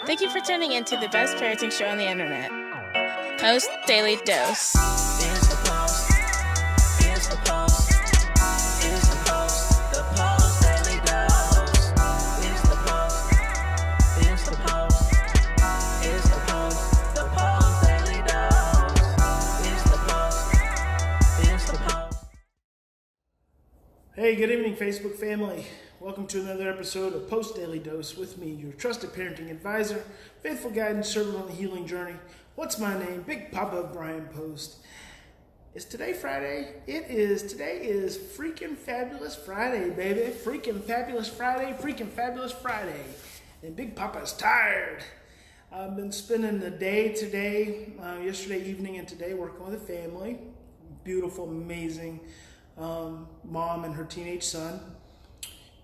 Thank you for tuning in to the best parenting show on the internet, Post Daily Dose. It's the Post. It's the Post. It's the Post. The Post Daily Dose. It's the Post. It's the Post. It's the Post. The Post Daily Dose. It's the Post. It's the Post. Hey, good evening, Facebook family. Welcome to another episode of Post Daily Dose with me, your trusted parenting advisor, faithful guide and servant on the healing journey. What's my name? Big Papa Brian+Post. Is today Friday? It is. Today is freaking fabulous Friday, baby. Freaking fabulous Friday. Freaking fabulous Friday. And Big Papa's tired. I've been spending the day today, yesterday evening and today working with a family. Beautiful, amazing mom and her teenage son.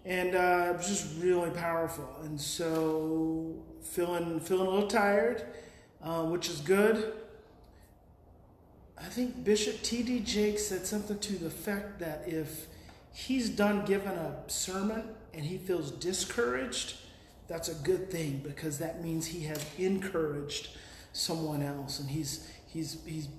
And it was just really powerful. And so feeling a little tired, which is good. I think Bishop T.D. Jakes said something to the effect that if he's done giving a sermon and he feels discouraged, that's a good thing, because that means he has encouraged someone else and he's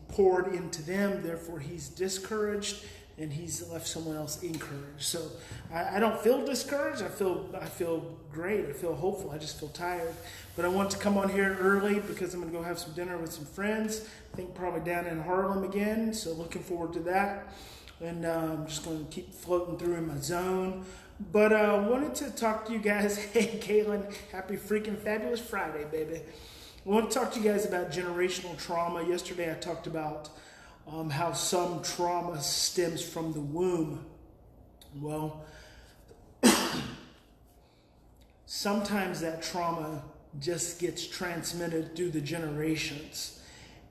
poured into them, therefore he's discouraged and he's left someone else encouraged. So I don't feel discouraged. I feel great. I feel hopeful. I just feel tired. But I want to come on here early because I'm going to go have some dinner with some friends. I think probably down in Harlem again. So looking forward to that. And I'm just going to keep floating through in my zone. But I wanted to talk to you guys. Hey, Caitlin, happy freaking fabulous Friday, baby. I want to talk to you guys about generational trauma. Yesterday I talked about how some trauma stems from the womb. Well, sometimes that trauma just gets transmitted through the generations.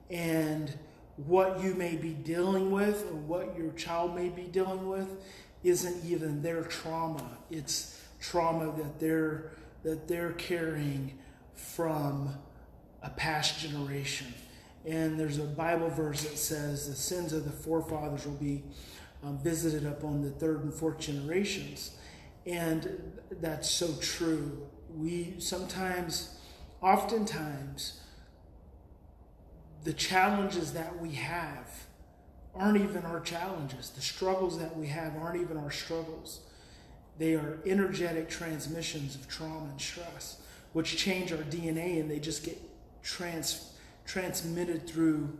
And what you may be dealing with or what your child may be dealing with isn't even their trauma. It's trauma that they're carrying from a past generation. And there's a Bible verse that says the sins of the forefathers will be visited upon the third and fourth generations. And that's so true. We oftentimes, the challenges that we have aren't even our challenges. The struggles that we have aren't even our struggles. They are energetic transmissions of trauma and stress, which change our DNA, and they just get transmitted through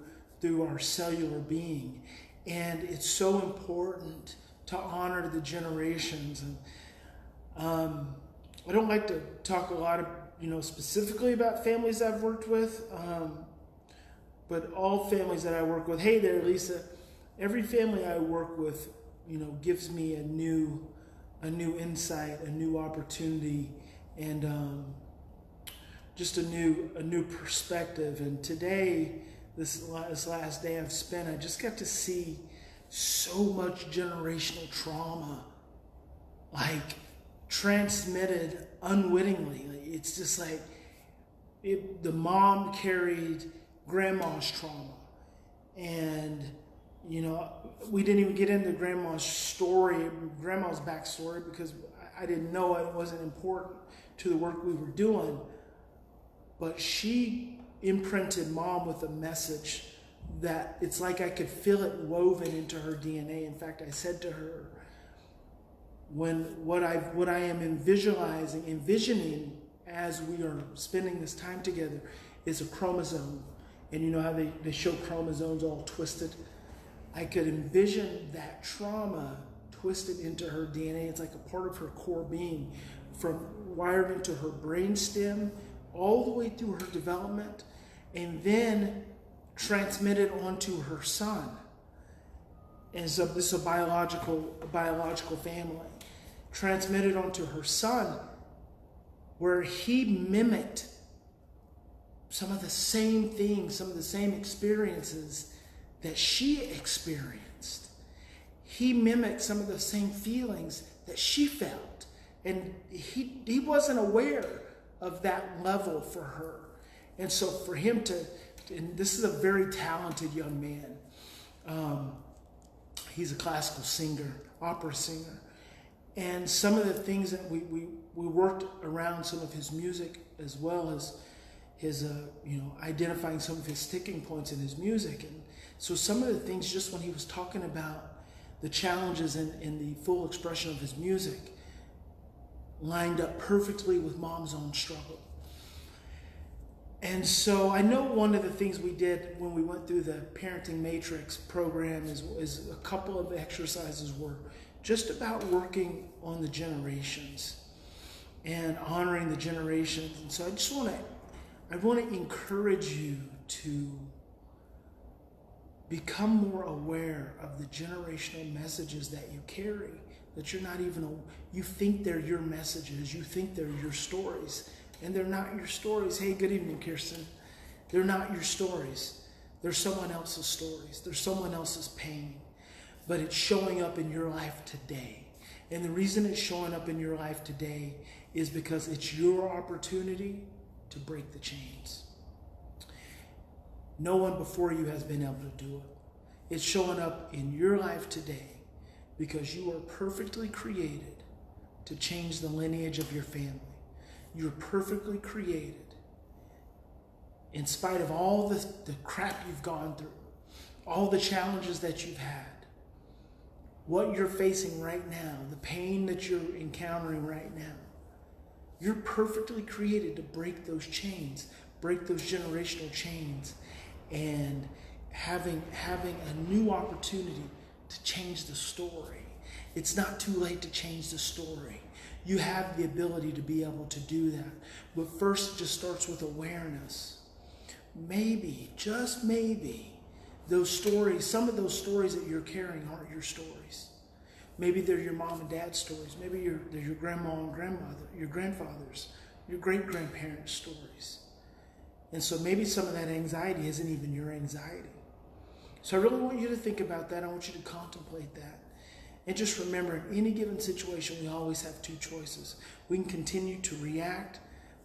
our cellular being. And it's so important to honor the generations. And I don't like to talk a lot of, specifically about families I've worked with, but all families that I work with. Hey there, Lisa. Every family I work with, gives me a new insight, a new opportunity, and just a new perspective. And today, this last day I've spent, I just got to see so much generational trauma, like transmitted unwittingly. It's just like the mom carried grandma's trauma, and we didn't even get into grandma's backstory, because I didn't know it wasn't important to the work we were doing. But she imprinted mom with a message that it's like I could feel it woven into her DNA. In fact, I said to her, what I am envisioning as we are spending this time together is a chromosome. And you know how they show chromosomes all twisted? I could envision that trauma twisted into her DNA. It's like a part of her core being, from wired into her brainstem all the way through her development, and then transmitted onto her son. And so this is a biological family. Transmitted onto her son, where he mimicked some of the same things, some of the same experiences that she experienced. He mimicked some of the same feelings that she felt. And he wasn't aware of that level for her. And so for him and this is a very talented young man. He's a classical singer, opera singer. And some of the things that we worked around some of his music, as well as identifying some of his sticking points in his music. And so some of the things, just when he was talking about the challenges in the full expression of his music, lined up perfectly with Mom's own struggle. And so I know one of the things we did when we went through the Parenting Matrix program is a couple of exercises were just about working on the generations and honoring the generations. And so I want to encourage you to become more aware of the generational messages that you carry, that you think they're your messages, you think they're your stories, and they're not your stories. Hey, good evening, Kirsten. They're not your stories. They're someone else's stories. They're someone else's pain, but it's showing up in your life today. And the reason it's showing up in your life today is because it's your opportunity to break the chains. No one before you has been able to do it. It's showing up in your life today because you are perfectly created to change the lineage of your family. You're perfectly created, in spite of all the crap you've gone through, all the challenges that you've had, what you're facing right now, the pain that you're encountering right now. You're perfectly created to break those chains, break those generational chains, and having a new opportunity to change the story. It's not too late to change the story. You have the ability to be able to do that. But first, it just starts with awareness. Maybe, just maybe, those stories, some of those stories that you're carrying aren't your stories. Maybe they're your mom and dad's stories. Maybe they're your grandma and grandmother, your grandfather's, your great-grandparents' stories. And so maybe some of that anxiety isn't even your anxiety. So I really want you to think about that. I want you to contemplate that. And just remember, in any given situation, we always have two choices. We can continue to react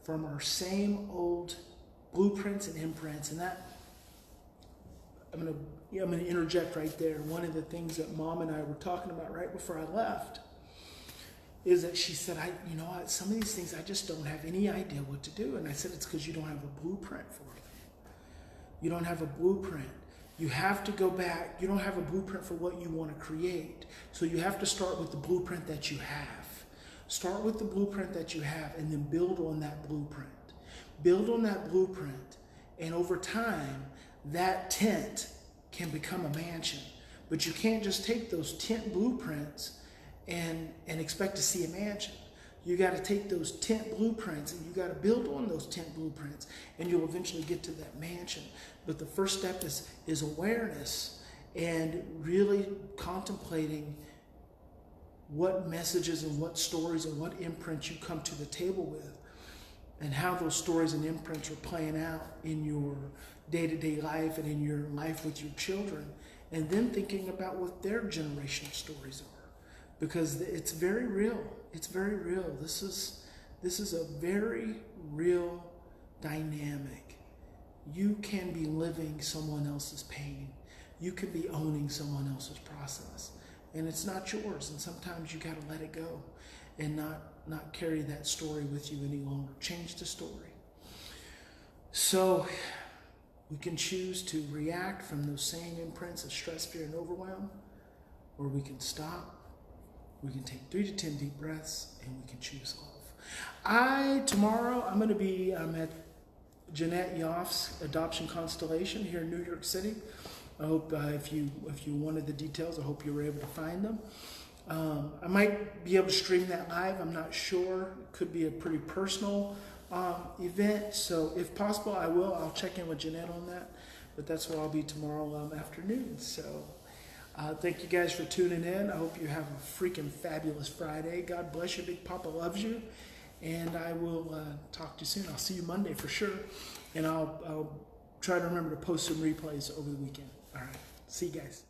from our same old blueprints and imprints. And that, I'm going to interject right there. One of the things that Mom and I were talking about right before I left is that she said, some of these things I just don't have any idea what to do. And I said, it's because you don't have a blueprint for them. You don't have a blueprint. You have to go back. You don't have a blueprint for what you want to create. So you have to start with the blueprint that you have. Start with the blueprint that you have and then build on that blueprint. Build on that blueprint. And over time, that tent can become a mansion. But you can't just take those tent blueprints and expect to see a mansion. You got to take those tent blueprints and you got to build on those tent blueprints, and you'll eventually get to that mansion. But the first step is awareness and really contemplating what messages and what stories and what imprints you come to the table with, and how those stories and imprints are playing out in your day-to-day life and in your life with your children, and then thinking about what their generational stories are. Because it's very real. It's very real. This is a very real dynamic. You can be living someone else's pain. You can be owning someone else's process. And it's not yours. And sometimes you got to let it go and not carry that story with you any longer. Change the story. So we can choose to react from those same imprints of stress, fear, and overwhelm, or we can stop. We can take 3 to 10 deep breaths, and we can choose love. Tomorrow I'm going to be at Jeanette Yoff's Adoption Constellation here in New York City. I hope if you wanted the details, I hope you were able to find them. I might be able to stream that live. I'm not sure. It could be a pretty personal event. So if possible, I will. I'll check in with Jeanette on that. But that's where I'll be tomorrow afternoon. So thank you guys for tuning in. I hope you have a freaking fabulous Friday. God bless you. Big Papa loves you. And I will talk to you soon. I'll see you Monday for sure. And I'll try to remember to post some replays over the weekend. All right. See you guys.